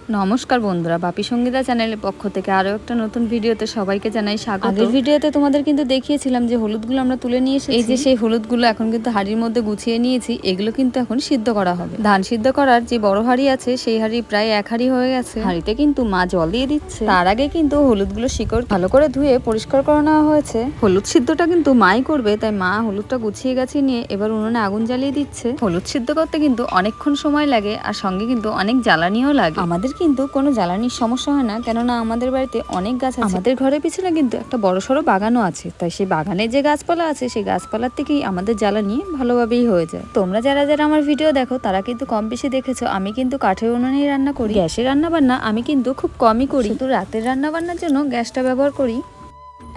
নমস্কার বন্ধুরা, বাপি সঙ্গীতা চ্যানেলের পক্ষ থেকে আরও একটা নতুন ভিডিওতে সবাইকে জানাই স্বাগত। আগের ভিডিওতে তোমাদের কিন্তু দেখিয়েছিলাম যে হলুদগুলো আমরা তুলে নিয়ে এসেছি। এই যে সেই হলুদগুলো এখন কিন্তু হাঁড়ির মধ্যে গুছিয়ে নিয়েছি। এগুলো কিন্তু এখন সিদ্ধ করা হবে। ধান সিদ্ধ করার যে বড় হাঁড়ি আছে সেই হাঁড়ি প্রায় 1 হাঁড়ি হয়ে গেছে। হাঁড়িতে কিন্তু মা জল দিয়ে দিচ্ছে। তার আগে কিন্তু হলুদগুলো শিকড় ভালো করে ধুয়ে পরিষ্কার করে নেওয়া হয়েছে। হলুদ সিদ্ধটা কিন্তু মাই করবে, তাই মা হলুদটা গুছিয়ে গাছিয়ে নিয়ে এবার উনুনে আগুন জ্বালিয়ে দিচ্ছে। হলুদ সিদ্ধ করতে কিন্তু অনেকক্ষণ সময় লাগে আর সঙ্গে কিন্তু অনেক জ্বালানিও লাগে। আমাদের কিন্তু কোনো জ্বালানির সমস্যা হয় না, কেননা আমাদের বাড়িতে অনেক গাছ আছে। আমাদের ঘরের পিছনে কিন্তু একটা বড়সড় বাগানও আছে, তাই সেই বাগানে যে গাছপালা আছে সেই গাছপালার থেকেই আমাদের জ্বালানি ভালোভাবেই হয়ে যায়। তোমরা যারা যারা আমার ভিডিও দেখো তারা কিন্তু কম বেশি দেখেছো আমি কিন্তু কাঠের উনুনেই রান্না করি। গ্যাসের রান্না বান্না আমি কিন্তু খুব কমই করি, শুধু রাতের রান্না বান্নার জন্য গ্যাসটা ব্যবহার করি।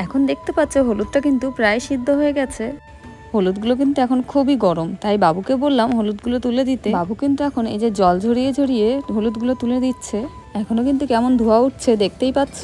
এখন দেখতে পাচ্ছ হলুদটা কিন্তু প্রায় সিদ্ধ হয়ে গেছে। হলুদগুলো কিন্তু এখন খুবই গরম, তাই বাবুকে বললাম হলুদগুলো তুলে দিতে। বাবু কিন্তু এখন এই যে জল ঝরিয়ে ঝরিয়ে হলুদগুলো তুলে দিচ্ছে। এখনো কিন্তু কেমন ধোঁয়া উঠছে দেখতেই পাচ্ছ।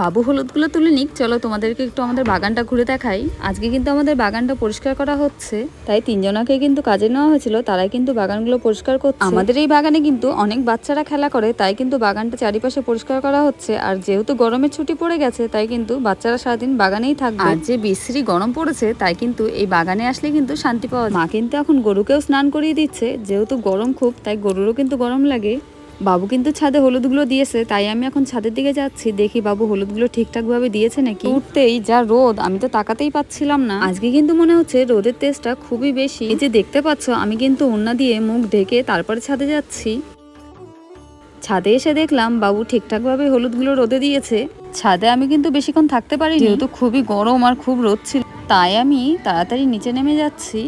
বাবু হলুদগুলো তুলে নিক, চলো তোমাদেরকে একটু আমাদের বাগানটা ঘুরে দেখাই। আজকে কিন্তু আমাদের বাগানটা পরিষ্কার করা হচ্ছে, তাই তিনজনাকে কিন্তু কাজে নেওয়া হয়েছিল, তারাই কিন্তু বাগানগুলো পরিষ্কার করছে। আমাদের এই বাগানে কিন্তু অনেক বাচ্চারা খেলা করে, তাই কিন্তু বাগানটা চারিপাশে পরিষ্কার করা হচ্ছে। আর যেহেতু গরমের ছুটি পড়ে গেছে, তাই কিন্তু বাচ্চারা সারাদিন বাগানেই থাকবে। আর যে বিশ্রী গরম পড়েছে, তাই কিন্তু এই বাগানে আসলে কিন্তু শান্তি পাওয়া যায়। মা কিন্তু এখন গরুকেও স্নান করিয়ে দিচ্ছে, যেহেতু গরম খুব, তাই গরুরও কিন্তু গরম লাগে। বাবু কিন্তু ছাদে হলুদগুলো দিয়েছে, তাই আমি এখন ছাদের দিকে যাচ্ছি, দেখি বাবু হলুদগুলো ঠিকঠাক ভাবে দিয়েছে নাকি। উঠতেই যা রোদ, আমি তো তাকাতেই পাচ্ছিলাম না। আজকে কিন্তু মনে হচ্ছে রোদের তেজটা খুবই বেশি। এই যে দেখতে পাচ্ছ আমি কিন্তু ওড়না দিয়ে মুখ ঢেকে তারপরে ছাদে যাচ্ছি। ছাদে এসে দেখলাম বাবু ঠিকঠাক ভাবে হলুদগুলো রোদে দিয়েছে। ছাদে আমি কিন্তু বেশিক্ষণ থাকতে পারিনি, যেহেতু খুবই গরম আর খুব রোদ ছিল, তাই আমি তাড়াতাড়ি নিচে নেমে যাচ্ছি।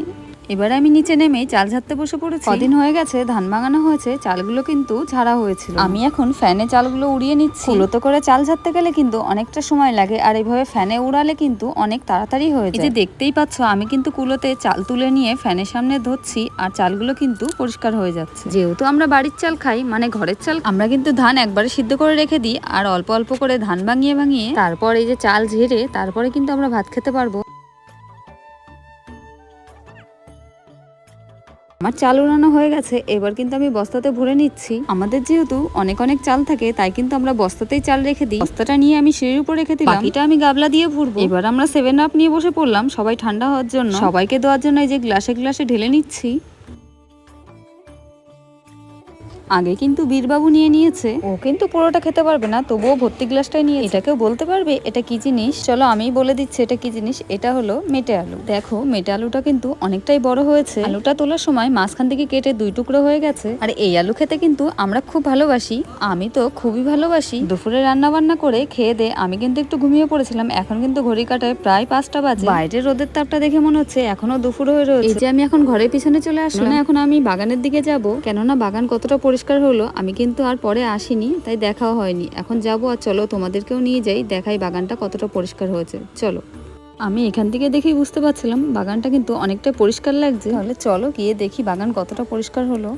এবারে আমি নিচে নেমে চাল ঝাড়তে বসে পড়েছি। কদিন হয়ে গেছে ধান ভাঙানো হয়েছে, চালগুলো কিন্তু ঝাড়া হয়েছিল। আমি এখন ফ্যানে চালগুলো উড়িয়ে নিচ্ছি। কুলোতে করে চাল ঝাড়তে গেলে কিন্তু অনেকটা সময় লাগে, আর এইভাবে ফ্যানে উড়ালে কিন্তু অনেক তাড়াতাড়ি হয়ে যায়। এই যে দেখতেই পাচ্ছ আমি কিন্তু কুলোতে চাল তুলে নিয়ে ফ্যানের সামনে ধরছি, আর চালগুলো কিন্তু পরিষ্কার হয়ে যাচ্ছে। যেহেতু আমরা বাড়ির চাল খাই, মানে ঘরের চাল, আমরা কিন্তু ধান একবারে সিদ্ধ করে রেখে দিই, আর অল্প অল্প করে ধান ভাঙিয়ে ভাঙিয়ে তারপর এই যে চাল ঝেড়ে তারপরে কিন্তু আমরা ভাত খেতে পারবো। আমার চাল উড়ানো হয়ে গেছে, এবার কিন্তু আমি বস্তাতে ভরে নিচ্ছি। আমাদের যেহেতু অনেক অনেক চাল থাকে, তাই কিন্তু আমরা বস্তাতেই চাল রেখে দিই। বস্তাটা নিয়ে আমি সিঁড়ির উপর রেখে দিলাম, বাকিটা আমি গাবলা দিয়ে ভরবো। এবার আমরা 7 আপ নিয়ে বসে পড়লাম সবাই ঠান্ডা হওয়ার জন্য। সবাইকে দেওয়ার জন্য এই যে গ্লাসে গ্লাসে ঢেলে নিচ্ছি। আগে কিন্তু বীরবাবু নিয়ে নিয়েছে, ও কিন্তু পুরোটা খেতে পারবে না, তবুও ভর্তি গ্লাসটাই নিয়ে। এটাকেও বলতে পারবে এটা কি জিনিস? চলো আমিই বলে দিচ্ছি এটা কি জিনিস। এটা হলো মেটে আলু। দেখো মেটে আলুটা কিন্তু অনেকটাই বড় হয়েছে। আলুটা তোলার সময় মাঝখান থেকে কেটে 2 টুকরো হয়ে গেছে। আর এই আলু খেতে কিন্তু আমরা খুব ভালোবাসি, আমি তো খুবই ভালোবাসি। দুপুরে রান্না বান্না করে খেয়ে দে আমি কিন্তু একটু ঘুমিয়ে পড়েছিলাম। এখন কিন্তু ঘড়ি কাটায় প্রায় 5টা বাজে। বাইরের রোদের তাপটা দেখে মনে হচ্ছে এখনো দুপুর হয়ে রয়েছে। এই যে আমি এখন ঘরের পিছনে চলে আসলাম, এখন আমি বাগানের দিকে যাব, কেননা বাগান কতটা পরিষ্কার হলো আমি কিন্তু আর পরে আসিনি, তাই দেখাও হয়নি। এখন যাবো, আর চলো তোমাদেরকেও নিয়ে যাই, দেখাই বাগানটা কতটা পরিষ্কার হয়েছে। চলো। আমি এখান থেকে দেখেই বুঝতে পারছিলাম বাগানটা কিন্তু অনেকটা পরিষ্কার লাগছে, তাহলে চলো গিয়ে দেখি বাগান কতটা পরিষ্কার হলো।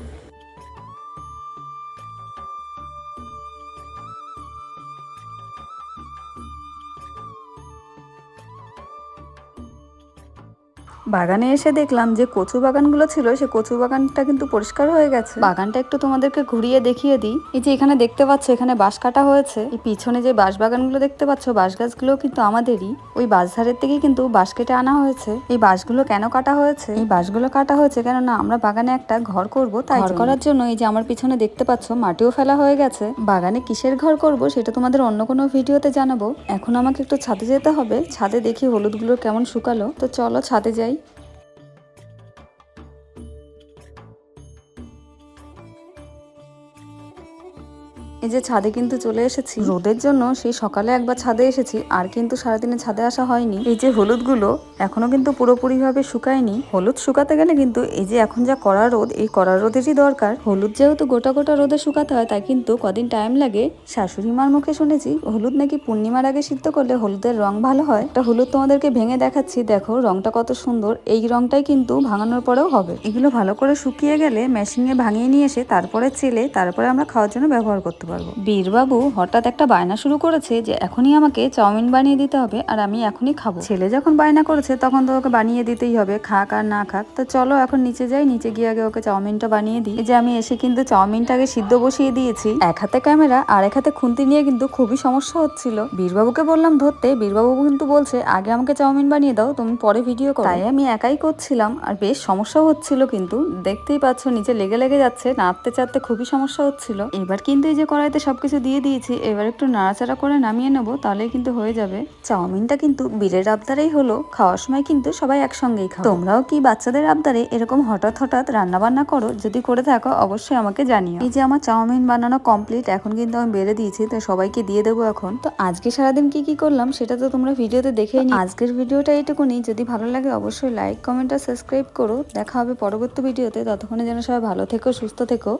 বাগানে এসে দেখলাম যে কচু বাগানগুলো ছিল, সে কচু বাগানটা কিন্তু পরিষ্কার হয়ে গেছে। বাগানটা একটু তোমাদেরকে ঘুরিয়ে দেখিয়ে দিই। এই যে এখানে দেখতে পাচ্ছ এখানে বাঁশ কাটা হয়েছে। এই পিছনে যে বাঁশ বাগানগুলো দেখতে পাচ্ছ, বাঁশ গাছগুলো কিন্তু আমাদেরই। ওই বাঁশঝাড়ের থেকে কিন্তু বাঁশ কেটে আনা হয়েছে। এই বাঁশগুলো কেন কাটা হয়েছে? এই বাঁশগুলো কাটা হয়েছে কেননা আমরা বাগানে একটা ঘর করব, তাই ঘর করার জন্য এই যে আমার পিছনে দেখতে পাচ্ছ মাটিও ফেলা হয়ে গেছে। বাগানে কিসের ঘর করব সেটা তোমাদের অন্য কোনো ভিডিওতে জানাবো। এখন আমাকে একটু ছাদে যেতে হবে, ছাদে দেখি হলুদগুলো কেমন শুকালো। তো চলো ছাদে যাই। এই যে ছাদে কিন্তু চলে এসেছি, রোদের জন্য সেই সকালে একবার ছাদে এসেছি, আর কিন্তু সারাদিনে ছাদে আসা হয়নি। এই যে হলুদগুলো এখনো কিন্তু পুরোপুরি ভাবে শুকায়নি। হলুদ শুকাতে গেলে কিন্তু এই যে এখন যা কড়া রোদ, এই কড়া রোদেরই দরকার। হলুদ যেহেতু গোটা গোটা রোদে শুকাতে হয়, তাই কিন্তু কদিন টাইম লাগে। শাশুড়ি মার মুখে শুনেছি হলুদ নাকি পূর্ণিমার আগে সিদ্ধ করলে হলুদের রং ভালো হয়। একটা হলুদ তোমাদেরকে ভেঙে দেখাচ্ছি, দেখো রংটা কত সুন্দর। এই রংটাই কিন্তু ভাঙানোর পরেও হবে। এগুলো ভালো করে শুকিয়ে গেলে মেশিনে ভাঙিয়ে নিয়ে এসে তারপরে চেলে তারপরে আমরা খাওয়ার জন্য ব্যবহার করতে পারবো। পারবো। বীরবাবু হঠাৎ একটা বায়না শুরু করেছে যে এখনই আমাকে চাউমিন বানিয়ে দিতে হবে আর আমি এখনই খাবো। ছেলে যখন বায়না করেছে তখন তো ওকে বানিয়ে দিতেই হবে, খাক আর না খাক। তো চলো এখন নিচে যাই, নিচে গিয়ে আগে ওকে চাউমিনটা বানিয়ে দিই। যে আমি এসে কিন্তু চাউমিনটাকে সিদ্ধ বসিয়ে দিয়েছি। এক হাতে ক্যামেরা আর এক হাতে খুন্তি নিয়ে কিন্তু খুবই সমস্যা হচ্ছিল। বীরবাবুকে বললাম ধরতে, বীরবাবু কিন্তু বলছে আগে আমাকে চাউমিন বানিয়ে দাও, তুমি পরে ভিডিও করো। তাই আমি একাই করছিলাম আর বেশ সমস্যাও হচ্ছিল, কিন্তু দেখতেই পাচ্ছ নিচে লেগে লেগে যাচ্ছে, নাড়তে চাড়তে খুবই সমস্যা হচ্ছিল। এবার কিন্তু এই যে কড়াইতে সবকিছু দিয়ে দিয়েছি, এবার একটু নাড়াচাড়া করে নামিয়ে নেবো, তাহলেই কিন্তু হয়ে যাবে। চাউমিনটা কিন্তু বীরের আবদারেই হলো, খাওয়ার সময় কিন্তু সবাই একসঙ্গেই খাও। তোমরাও কি বাচ্চাদের আবদারে এরকম হঠাৎ হঠাৎ রান্না বান্না করো? যদি করে থাকো অবশ্যই আমাকে জানিও। এই যে আমার চাউমিন বানানো কমপ্লিট, এখন কিন্তু আমি বেড়ে দিয়েছি, তো সবাইকে দিয়ে দেবো এখন। তো আজকে সারাদিন কি কি করলাম সেটা তো তোমরা ভিডিওতে দেখেই নি। আজকের ভিডিওটা এইটুকুনি। যদি ভালো লাগে অবশ্যই লাইক, কমেন্ট আর সাবস্ক্রাইব করো। দেখা হবে পরবর্তী ভিডিওতে, ততক্ষণে যেন সবাই ভালো থেকো, সুস্থ থেকো।